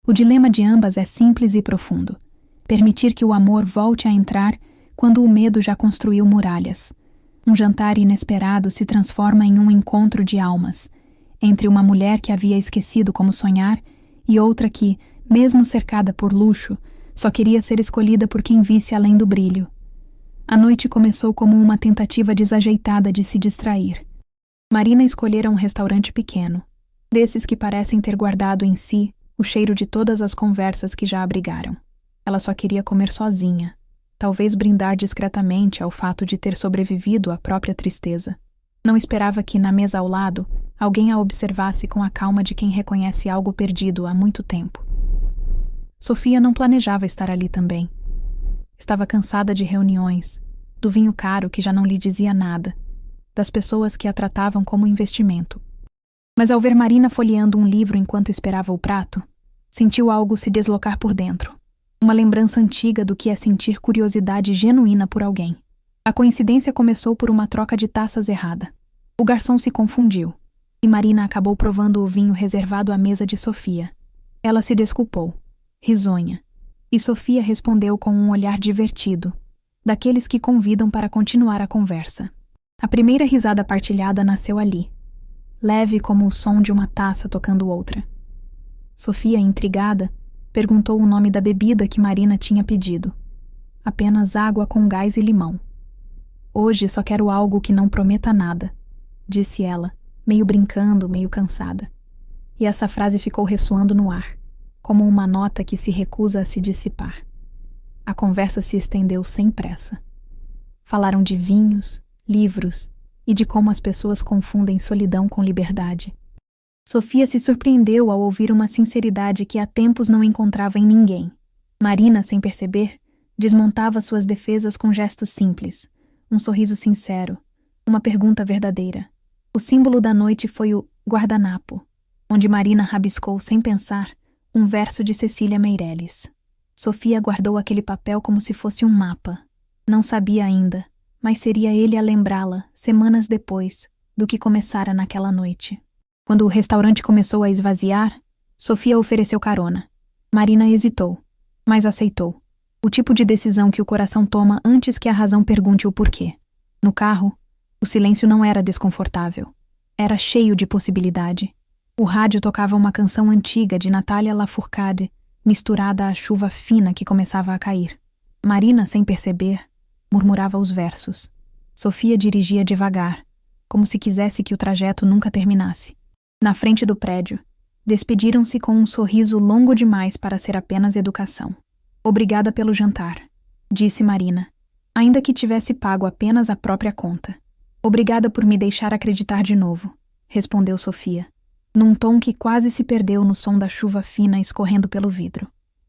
O dilema de ambas é simples e profundo. Permitir que o amor volte a entrar quando o medo já construiu muralhas. Um jantar inesperado se transforma em um encontro de almas, entre uma mulher que havia esquecido como sonhar e outra que, mesmo cercada por luxo, só queria ser escolhida por quem visse além do brilho. A noite começou como uma tentativa desajeitada de se distrair. Marina escolhera um restaurante pequeno, desses que parecem ter guardado em si o cheiro de todas as conversas que já abrigaram. Ela só queria comer sozinha, talvez brindar discretamente ao fato de ter sobrevivido à própria tristeza. Não esperava que, na mesa ao lado, alguém a observasse com a calma de quem reconhece algo perdido há muito tempo. Sofia não planejava estar ali também. Estava cansada de reuniões, do vinho caro que já não lhe dizia nada, das pessoas que a tratavam como investimento. Mas ao ver Marina folheando um livro enquanto esperava o prato, sentiu algo se deslocar por dentro. Uma lembrança antiga do que é sentir curiosidade genuína por alguém. A coincidência começou por uma troca de taças errada. O garçom se confundiu, e Marina acabou provando o vinho reservado à mesa de Sofia. Ela se desculpou, risonha, e Sofia respondeu com um olhar divertido, daqueles que convidam para continuar a conversa. A primeira risada partilhada nasceu ali, leve como o som de uma taça tocando outra. Sofia, intrigada, perguntou o nome da bebida que Marina tinha pedido. Apenas água com gás e limão. Hoje só quero algo que não prometa nada, disse ela, meio brincando, meio cansada. E essa frase ficou ressoando no ar, como uma nota que se recusa a se dissipar. A conversa se estendeu sem pressa. Falaram de vinhos, livros e de como as pessoas confundem solidão com liberdade. Sofia se surpreendeu ao ouvir uma sinceridade que há tempos não encontrava em ninguém. Marina, sem perceber, desmontava suas defesas com gestos simples, um sorriso sincero, uma pergunta verdadeira. O símbolo da noite foi o guardanapo, onde Marina rabiscou sem pensar um verso de Cecília Meirelles. Sofia guardou aquele papel como se fosse um mapa. Não sabia ainda, mas seria ele a lembrá-la, semanas depois, do que começara naquela noite. Quando o restaurante começou a esvaziar, Sofia ofereceu carona. Marina hesitou, mas aceitou. O tipo de decisão que o coração toma antes que a razão pergunte o porquê. No carro, o silêncio não era desconfortável. Era cheio de possibilidade. O rádio tocava uma canção antiga de Natália Lafourcade, misturada à chuva fina que começava a cair. Marina, sem perceber, murmurava os versos. Sofia dirigia devagar, como se quisesse que o trajeto nunca terminasse. Na frente do prédio, despediram-se com um sorriso longo demais para ser apenas educação. Obrigada pelo jantar, disse Marina, ainda que tivesse pago apenas a própria conta. Obrigada por me deixar acreditar de novo, respondeu Sofia, num tom que quase se perdeu no som da chuva fina escorrendo pelo vidro.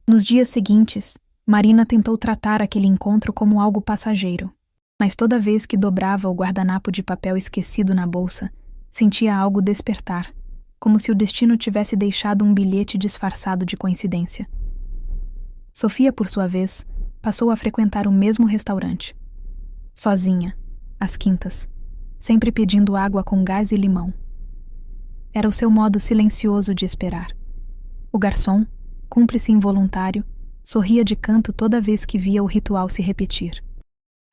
Nos dias seguintes, Marina tentou tratar aquele encontro como algo passageiro, mas toda vez que dobrava o guardanapo de papel esquecido na bolsa, sentia algo despertar, como se o destino tivesse deixado um bilhete disfarçado de coincidência. Sofia, por sua vez, passou a frequentar o mesmo restaurante. Sozinha, às quintas, sempre pedindo água com gás e limão. Era o seu modo silencioso de esperar. O garçom, cúmplice involuntário, sorria de canto toda vez que via o ritual se repetir.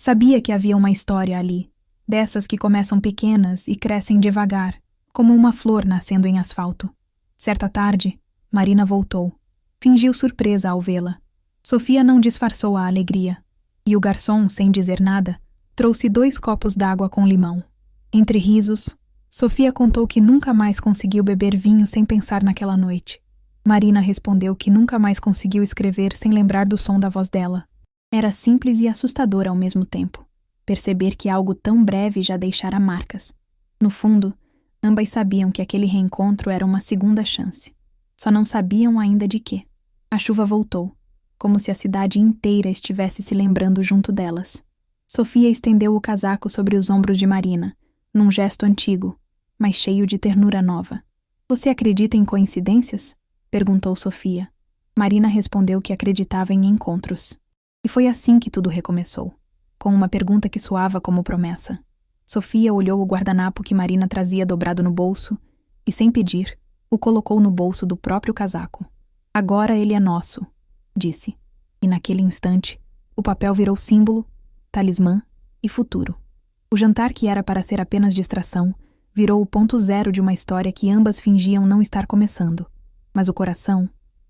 Sabia que havia uma história ali, dessas que começam pequenas e crescem devagar, como uma flor nascendo em asfalto. Certa tarde, Marina voltou. Fingiu surpresa ao vê-la. Sofia não disfarçou a alegria, e o garçom, sem dizer nada, trouxe 2 copos d'água com limão. Entre risos, Sofia contou que nunca mais conseguiu beber vinho sem pensar naquela noite. Marina respondeu que nunca mais conseguiu escrever sem lembrar do som da voz dela. Era simples e assustador ao mesmo tempo, perceber que algo tão breve já deixara marcas. No fundo, ambas sabiam que aquele reencontro era uma segunda chance. Só não sabiam ainda de quê. A chuva voltou, como se a cidade inteira estivesse se lembrando junto delas. Sofia estendeu o casaco sobre os ombros de Marina, num gesto antigo, mas cheio de ternura nova. Você acredita em coincidências? Perguntou Sofia. Marina respondeu que acreditava em encontros. E foi assim que tudo recomeçou, com uma pergunta que soava como promessa. Sofia olhou o guardanapo que Marina trazia dobrado no bolso e, sem pedir, o colocou no bolso do próprio casaco. Agora ele é nosso, disse. E naquele instante, o papel virou símbolo, talismã e futuro. O jantar que era para ser apenas distração virou o ponto zero de uma história que ambas fingiam não estar começando. Mas o coração,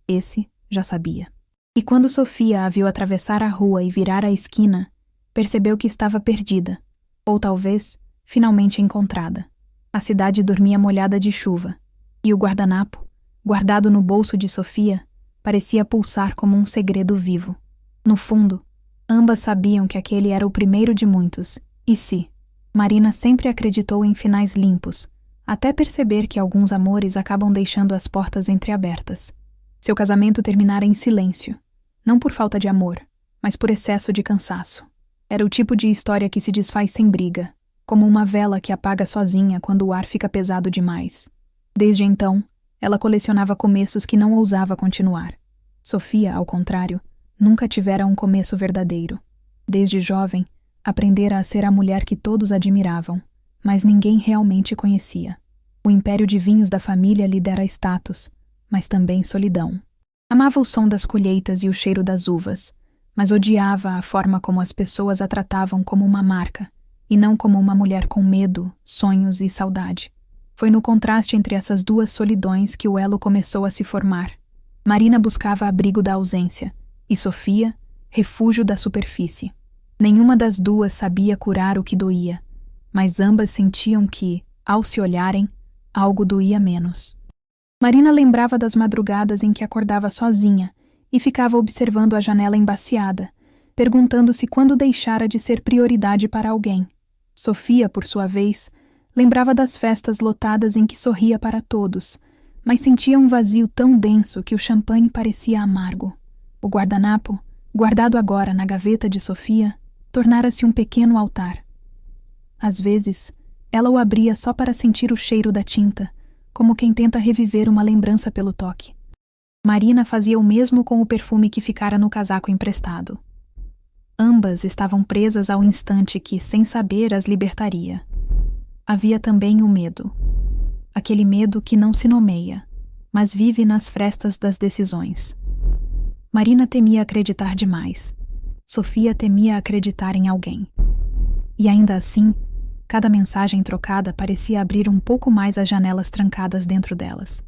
esse, já sabia. E quando Sofia a viu atravessar a rua e virar a esquina, percebeu que estava perdida, ou talvez, finalmente encontrada. A cidade dormia molhada de chuva, e o guardanapo, guardado no bolso de Sofia, parecia pulsar como um segredo vivo. No fundo, ambas sabiam que aquele era o primeiro de muitos, e Marina sempre acreditou em finais limpos, até perceber que alguns amores acabam deixando as portas entreabertas. Seu casamento terminara em silêncio, não por falta de amor, mas por excesso de cansaço. Era o tipo de história que se desfaz sem briga, como uma vela que apaga sozinha quando o ar fica pesado demais. Desde então, ela colecionava começos que não ousava continuar. Sofia, ao contrário, nunca tivera um começo verdadeiro. Desde jovem, aprendera a ser a mulher que todos admiravam, mas ninguém realmente conhecia. O império de vinhos da família lhe dera status, mas também solidão. Amava o som das colheitas e o cheiro das uvas, mas odiava a forma como as pessoas a tratavam como uma marca, e não como uma mulher com medo, sonhos e saudade. Foi no contraste entre essas duas solidões que o elo começou a se formar. Marina buscava abrigo da ausência, e Sofia, refúgio da superfície. Nenhuma das duas sabia curar o que doía, mas ambas sentiam que, ao se olharem, algo doía menos. Marina lembrava das madrugadas em que acordava sozinha e ficava observando a janela embaciada, perguntando-se quando deixara de ser prioridade para alguém. Sofia, por sua vez, lembrava das festas lotadas em que sorria para todos, mas sentia um vazio tão denso que o champanhe parecia amargo. O guardanapo, guardado agora na gaveta de Sofia, tornara-se um pequeno altar. Às vezes, ela o abria só para sentir o cheiro da tinta, como quem tenta reviver uma lembrança pelo toque. Marina fazia o mesmo com o perfume que ficara no casaco emprestado. Ambas estavam presas ao instante que, sem saber, as libertaria. Havia também o medo. Aquele medo que não se nomeia, mas vive nas frestas das decisões. Marina temia acreditar demais. Sofia temia acreditar em alguém. E ainda assim, cada mensagem trocada parecia abrir um pouco mais as janelas trancadas dentro delas.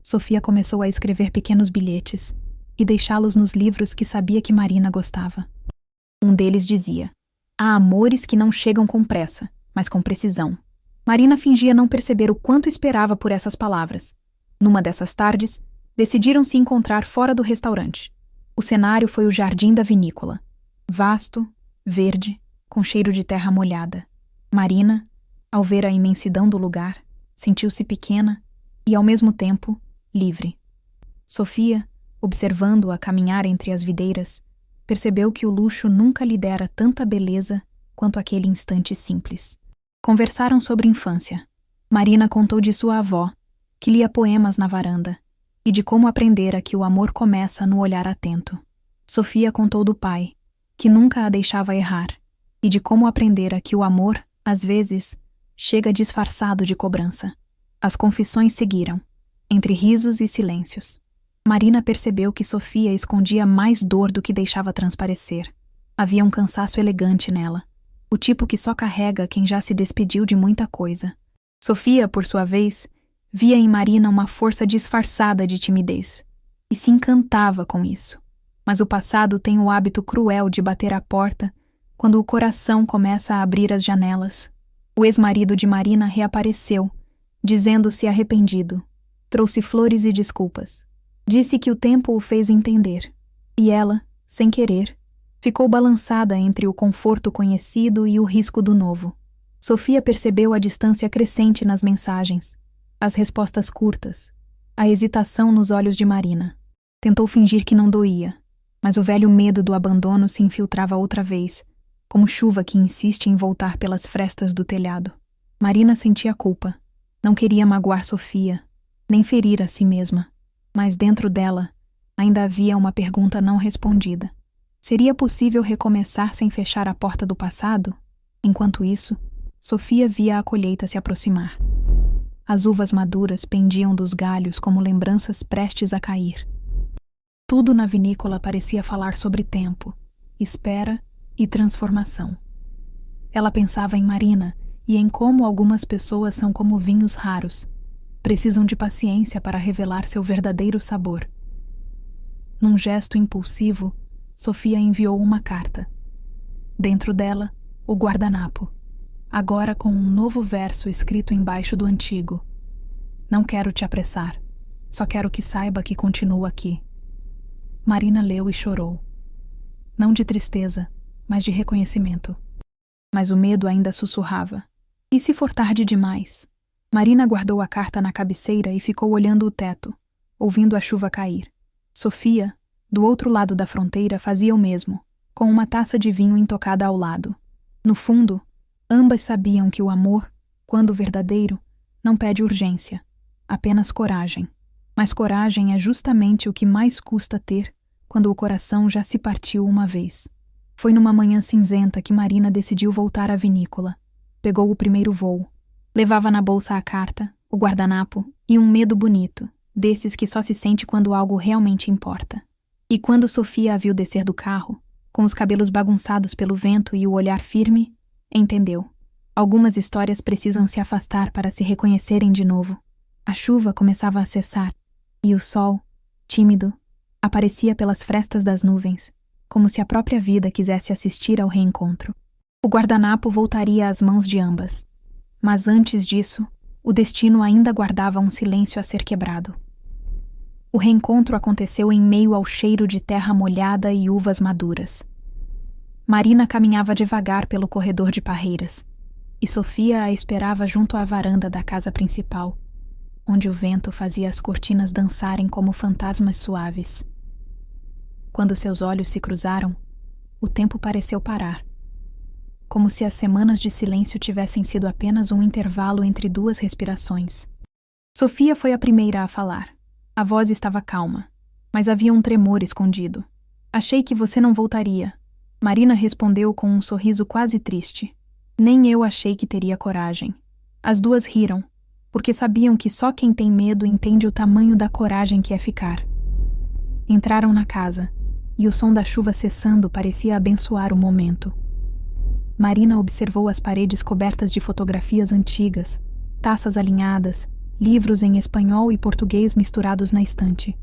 Sofia começou a escrever pequenos bilhetes e deixá-los nos livros que sabia que Marina gostava. Um deles dizia: "Há amores que não chegam com pressa, mas com precisão." Marina fingia não perceber o quanto esperava por essas palavras. Numa dessas tardes, decidiram se encontrar fora do restaurante. O cenário foi o jardim da vinícola. Vasto, verde, com cheiro de terra molhada. Marina, ao ver a imensidão do lugar, sentiu-se pequena e, ao mesmo tempo, livre. Sofia, observando-a caminhar entre as videiras, percebeu que o luxo nunca lhe dera tanta beleza quanto aquele instante simples. Conversaram sobre infância. Marina contou de sua avó, que lia poemas na varanda, e de como aprendera que o amor começa no olhar atento. Sofia contou do pai, que nunca a deixava errar, e de como aprendera que o amor, às vezes, chega disfarçado de cobrança. As confissões seguiram, entre risos e silêncios. Marina percebeu que Sofia escondia mais dor do que deixava transparecer. Havia um cansaço elegante nela, o tipo que só carrega quem já se despediu de muita coisa. Sofia, por sua vez, via em Marina uma força disfarçada de timidez, e se encantava com isso. Mas o passado tem o hábito cruel de bater à porta quando o coração começa a abrir as janelas. O ex-marido de Marina reapareceu, dizendo-se arrependido. Trouxe flores e desculpas. Disse que o tempo o fez entender. E ela, sem querer, ficou balançada entre o conforto conhecido e o risco do novo. Sofia percebeu a distância crescente nas mensagens, as respostas curtas, a hesitação nos olhos de Marina. Tentou fingir que não doía, mas o velho medo do abandono se infiltrava outra vez, como chuva que insiste em voltar pelas frestas do telhado. Marina sentia culpa. Não queria magoar Sofia, nem ferir a si mesma. Mas dentro dela, ainda havia uma pergunta não respondida. Seria possível recomeçar sem fechar a porta do passado? Enquanto isso, Sofia via a colheita se aproximar. As uvas maduras pendiam dos galhos como lembranças prestes a cair. Tudo na vinícola parecia falar sobre tempo, espera e transformação. Ela pensava em Marina e em como algumas pessoas são como vinhos raros. Precisam de paciência para revelar seu verdadeiro sabor. Num gesto impulsivo, Sofia enviou uma carta. Dentro dela, o guardanapo, agora com um novo verso escrito embaixo do antigo. Não quero te apressar, só quero que saiba que continuo aqui. Marina leu e chorou. Não de tristeza, mas de reconhecimento. Mas o medo ainda sussurrava. E se for tarde demais? Marina guardou a carta na cabeceira e ficou olhando o teto, ouvindo a chuva cair. Sofia, do outro lado da fronteira, fazia o mesmo, com uma taça de vinho intocada ao lado. No fundo, ambas sabiam que o amor, quando verdadeiro, não pede urgência, apenas coragem. Mas coragem é justamente o que mais custa ter quando o coração já se partiu uma vez. Foi numa manhã cinzenta que Marina decidiu voltar à vinícola. Pegou o primeiro voo. Levava na bolsa a carta, o guardanapo e um medo bonito, desses que só se sente quando algo realmente importa. E quando Sofia a viu descer do carro, com os cabelos bagunçados pelo vento e o olhar firme, entendeu. Algumas histórias precisam se afastar para se reconhecerem de novo. A chuva começava a cessar, e o sol, tímido, aparecia pelas frestas das nuvens, como se a própria vida quisesse assistir ao reencontro. O guardanapo voltaria às mãos de ambas. Mas antes disso, o destino ainda guardava um silêncio a ser quebrado. O reencontro aconteceu em meio ao cheiro de terra molhada e uvas maduras. Marina caminhava devagar pelo corredor de parreiras, e Sofia a esperava junto à varanda da casa principal, onde o vento fazia as cortinas dançarem como fantasmas suaves. Quando seus olhos se cruzaram, o tempo pareceu parar, como se as semanas de silêncio tivessem sido apenas um intervalo entre duas respirações. Sofia foi a primeira a falar. A voz estava calma, mas havia um tremor escondido. Achei que você não voltaria. Marina respondeu com um sorriso quase triste. Nem eu achei que teria coragem. As duas riram, porque sabiam que só quem tem medo entende o tamanho da coragem que é ficar. Entraram na casa, e o som da chuva cessando parecia abençoar o momento. Marina observou as paredes cobertas de fotografias antigas, taças alinhadas, livros em espanhol e português misturados na estante.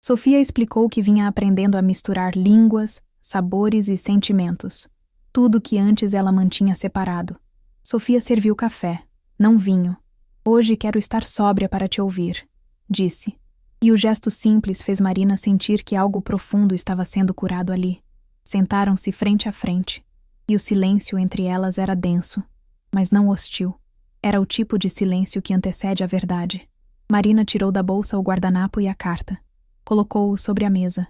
Sofia explicou que vinha aprendendo a misturar línguas, sabores e sentimentos, tudo que antes ela mantinha separado. Sofia serviu café, não vinho. Hoje quero estar sóbria para te ouvir, disse. E o gesto simples fez Marina sentir que algo profundo estava sendo curado ali. Sentaram-se frente a frente. E o silêncio entre elas era denso, mas não hostil. Era o tipo de silêncio que antecede a verdade. Marina tirou da bolsa o guardanapo e a carta. Colocou-o sobre a mesa.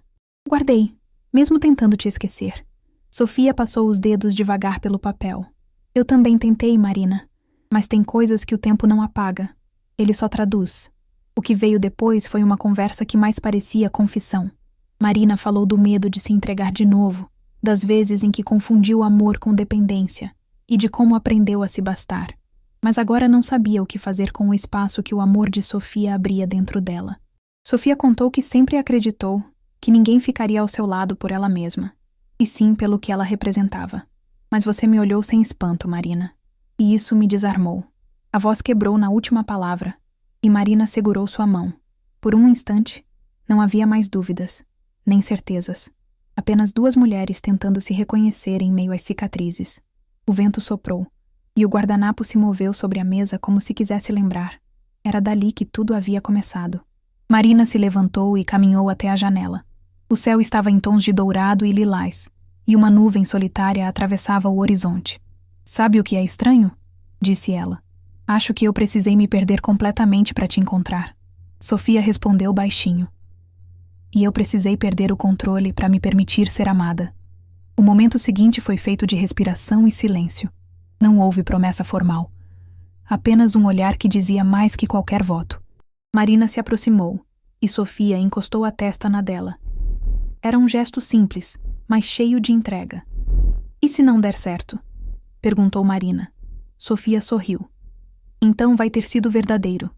Guardei, mesmo tentando te esquecer. Sofia passou os dedos devagar pelo papel. Eu também tentei, Marina, mas tem coisas que o tempo não apaga. Ele só traduz. O que veio depois foi uma conversa que mais parecia confissão. Marina falou do medo de se entregar de novo, das vezes em que confundiu amor com dependência e de como aprendeu a se bastar. Mas agora não sabia o que fazer com o espaço que o amor de Sofia abria dentro dela. Sofia contou que sempre acreditou que ninguém ficaria ao seu lado por ela mesma, e sim pelo que ela representava. Mas você me olhou sem espanto, Marina, e isso me desarmou. A voz quebrou na última palavra, e Marina segurou sua mão. Por um instante, não havia mais dúvidas, nem certezas. Apenas duas mulheres tentando se reconhecer em meio às cicatrizes. O vento soprou, e o guardanapo se moveu sobre a mesa como se quisesse lembrar. Era dali que tudo havia começado. Marina se levantou e caminhou até a janela. O céu estava em tons de dourado e lilás, e uma nuvem solitária atravessava o horizonte. Sabe o que é estranho? Disse ela. Acho que eu precisei me perder completamente para te encontrar. Sofia respondeu baixinho. E eu precisei perder o controle para me permitir ser amada. O momento seguinte foi feito de respiração e silêncio. Não houve promessa formal. Apenas um olhar que dizia mais que qualquer voto. Marina se aproximou, e Sofia encostou a testa na dela. Era um gesto simples, mas cheio de entrega. E se não der certo? Perguntou Marina. Sofia sorriu. Então vai ter sido verdadeiro.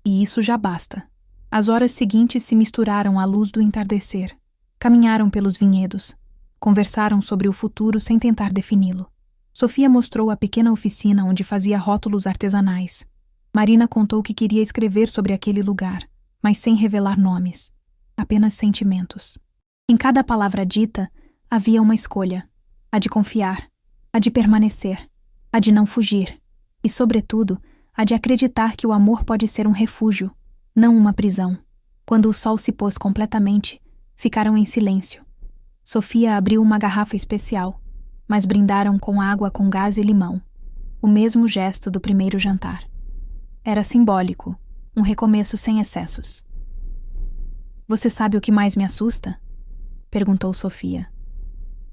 E isso já basta. As horas seguintes se misturaram à luz do entardecer. Caminharam pelos vinhedos. Conversaram sobre o futuro sem tentar defini-lo. Sofia mostrou a pequena oficina onde fazia rótulos artesanais. Marina contou que queria escrever sobre aquele lugar, mas sem revelar nomes. Apenas sentimentos. Em cada palavra dita, havia uma escolha. A de confiar, a de permanecer, a de não fugir e, sobretudo, a de acreditar que o amor pode ser um refúgio, não uma prisão. Quando o sol se pôs completamente, ficaram em silêncio. Sofia abriu uma garrafa especial, mas brindaram com água com gás e limão, o mesmo gesto do primeiro jantar. Era simbólico, um recomeço sem excessos. "Você sabe o que mais me assusta?" perguntou Sofia.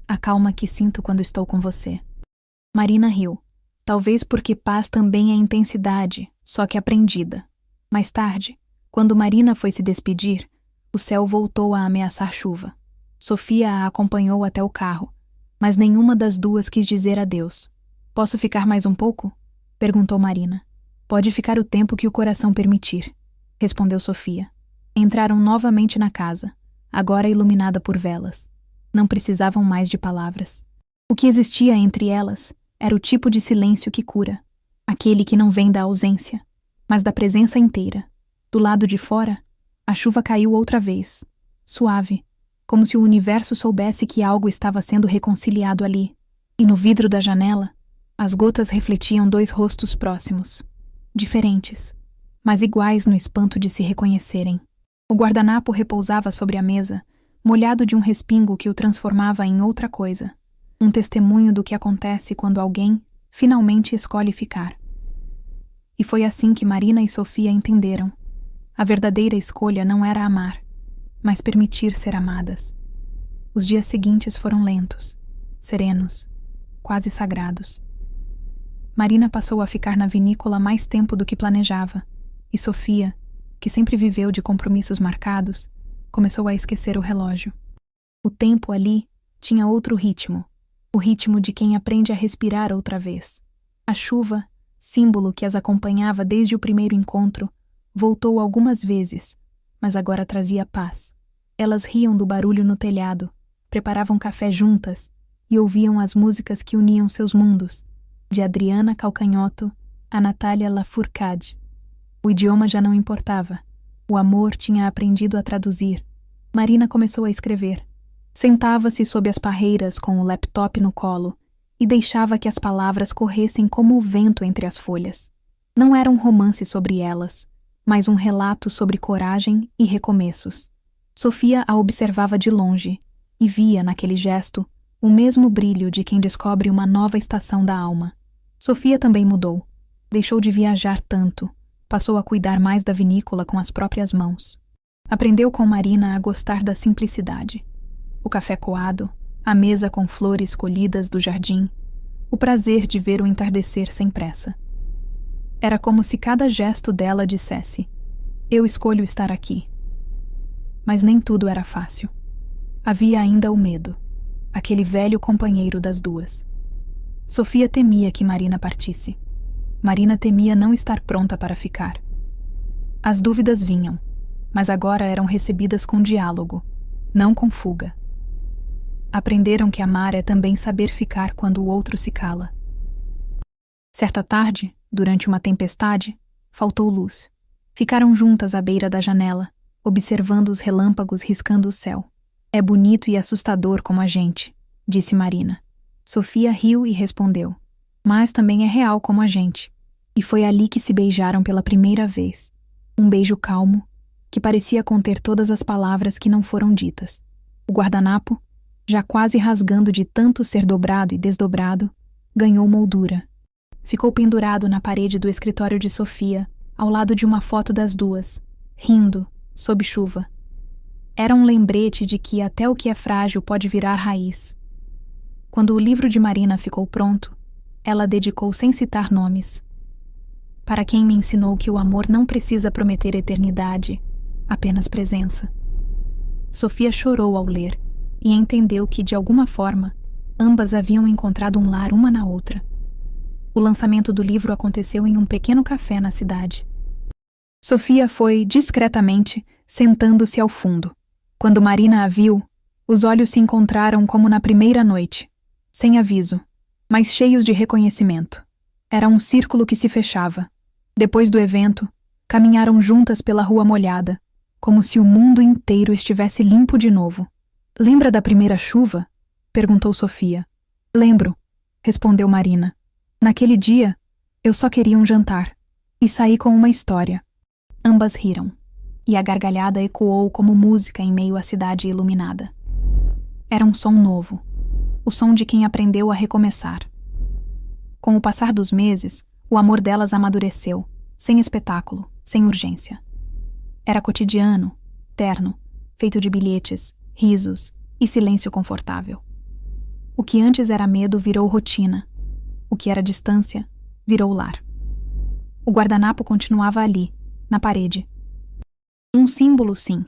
"A calma que sinto quando estou com você." Marina riu. Talvez porque paz também é intensidade, só que aprendida. Mais tarde, quando Marina foi se despedir, o céu voltou a ameaçar chuva. Sofia a acompanhou até o carro, mas nenhuma das duas quis dizer adeus. "Posso ficar mais um pouco?" perguntou Marina. "Pode ficar o tempo que o coração permitir", respondeu Sofia. Entraram novamente na casa, agora iluminada por velas. Não precisavam mais de palavras. O que existia entre elas era o tipo de silêncio que cura, aquele que não vem da ausência, mas da presença inteira. Do lado de fora, a chuva caiu outra vez, suave, como se o universo soubesse que algo estava sendo reconciliado ali. E no vidro da janela, as gotas refletiam dois rostos próximos, diferentes, mas iguais no espanto de se reconhecerem. O guardanapo repousava sobre a mesa, molhado de um respingo que o transformava em outra coisa, um testemunho do que acontece quando alguém finalmente escolhe ficar. E foi assim que Marina e Sofia entenderam. A verdadeira escolha não era amar, mas permitir ser amadas. Os dias seguintes foram lentos, serenos, quase sagrados. Marina passou a ficar na vinícola mais tempo do que planejava, e Sofia, que sempre viveu de compromissos marcados, começou a esquecer o relógio. O tempo ali tinha outro ritmo, o ritmo de quem aprende a respirar outra vez. A chuva, símbolo que as acompanhava desde o primeiro encontro, voltou algumas vezes, mas agora trazia paz. Elas riam do barulho no telhado, preparavam café juntas e ouviam as músicas que uniam seus mundos, de Adriana Calcanhoto a Natália Lafourcade. O idioma já não importava. O amor tinha aprendido a traduzir. Marina começou a escrever. Sentava-se sob as parreiras com o laptop no colo e deixava que as palavras corressem como o vento entre as folhas. Não era um romance sobre elas, mas um relato sobre coragem e recomeços. Sofia a observava de longe e via naquele gesto o mesmo brilho de quem descobre uma nova estação da alma. Sofia também mudou. Deixou de viajar tanto. Passou a cuidar mais da vinícola com as próprias mãos. Aprendeu com Marina a gostar da simplicidade. O café coado, a mesa com flores colhidas do jardim, o prazer de ver o entardecer sem pressa. Era como se cada gesto dela dissesse: "Eu escolho estar aqui." Mas nem tudo era fácil. Havia ainda o medo, aquele velho companheiro das duas. Sofia temia que Marina partisse. Marina temia não estar pronta para ficar. As dúvidas vinham, mas agora eram recebidas com diálogo, não com fuga. Aprenderam que amar é também saber ficar quando o outro se cala. Certa tarde, durante uma tempestade, faltou luz. Ficaram juntas à beira da janela, observando os relâmpagos riscando o céu. "É bonito e assustador como a gente", disse Marina. Sofia riu e respondeu: "Mas também é real como a gente." E foi ali que se beijaram pela primeira vez. Um beijo calmo, que parecia conter todas as palavras que não foram ditas. O guardanapo, já quase rasgando de tanto ser dobrado e desdobrado, ganhou moldura. Ficou pendurado na parede do escritório de Sofia, ao lado de uma foto das duas, rindo, sob chuva. Era um lembrete de que até o que é frágil pode virar raiz. Quando o livro de Marina ficou pronto, ela dedicou sem citar nomes. "Para quem me ensinou que o amor não precisa prometer eternidade, apenas presença." Sofia chorou ao ler e entendeu que, de alguma forma, ambas haviam encontrado um lar uma na outra. O lançamento do livro aconteceu em um pequeno café na cidade. Sofia foi, discretamente, sentando-se ao fundo. Quando Marina a viu, os olhos se encontraram como na primeira noite, sem aviso, mas cheios de reconhecimento. Era um círculo que se fechava. Depois do evento, caminharam juntas pela rua molhada, como se o mundo inteiro estivesse limpo de novo. "Lembra da primeira chuva?" perguntou Sofia. "Lembro", respondeu Marina. "Naquele dia, eu só queria um jantar, e saí com uma história." Ambas riram, e a gargalhada ecoou como música em meio à cidade iluminada. Era um som novo, o som de quem aprendeu a recomeçar. Com o passar dos meses, o amor delas amadureceu, sem espetáculo, sem urgência. Era cotidiano, terno, feito de bilhetes, risos e silêncio confortável. O que antes era medo virou rotina. O que era distância virou lar. O guardanapo continuava ali, na parede. Um símbolo, sim,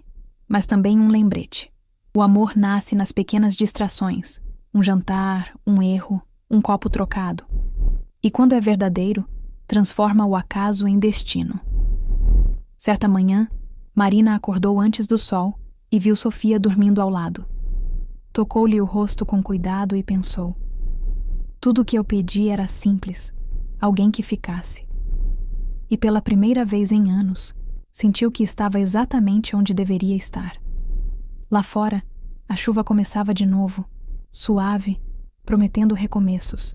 mas também um lembrete. O amor nasce nas pequenas distrações, um jantar, um erro, um copo trocado. E quando é verdadeiro, transforma o acaso em destino. Certa manhã, Marina acordou antes do sol e viu Sofia dormindo ao lado. Tocou-lhe o rosto com cuidado e pensou: tudo o que eu pedi era simples, alguém que ficasse. E pela primeira vez em anos, sentiu que estava exatamente onde deveria estar. Lá fora, a chuva começava de novo, suave, prometendo recomeços.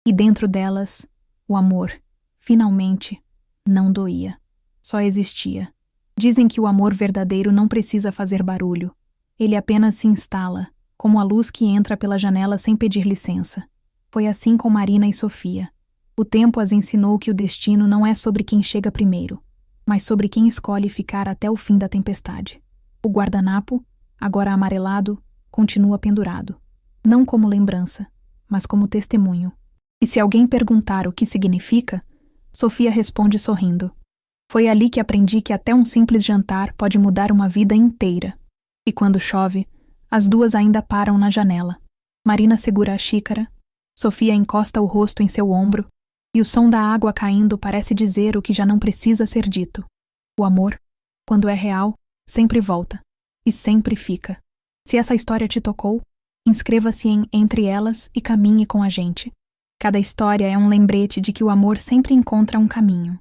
E dentro delas, o amor, finalmente, não doía, só existia. Dizem que o amor verdadeiro não precisa fazer barulho. Ele apenas se instala, como a luz que entra pela janela sem pedir licença. Foi assim com Marina e Sofia. O tempo as ensinou que o destino não é sobre quem chega primeiro, mas sobre quem escolhe ficar até o fim da tempestade. O guardanapo, agora amarelado, continua pendurado, não como lembrança, mas como testemunho. E se alguém perguntar o que significa, Sofia responde sorrindo: foi ali que aprendi que até um simples jantar pode mudar uma vida inteira. E quando chove, as duas ainda param na janela. Marina segura a xícara, Sofia encosta o rosto em seu ombro, e o som da água caindo parece dizer o que já não precisa ser dito. O amor, quando é real, sempre volta, e sempre fica. Se essa história te tocou, inscreva-se em Entre Elas e caminhe com a gente. Cada história é um lembrete de que o amor sempre encontra um caminho.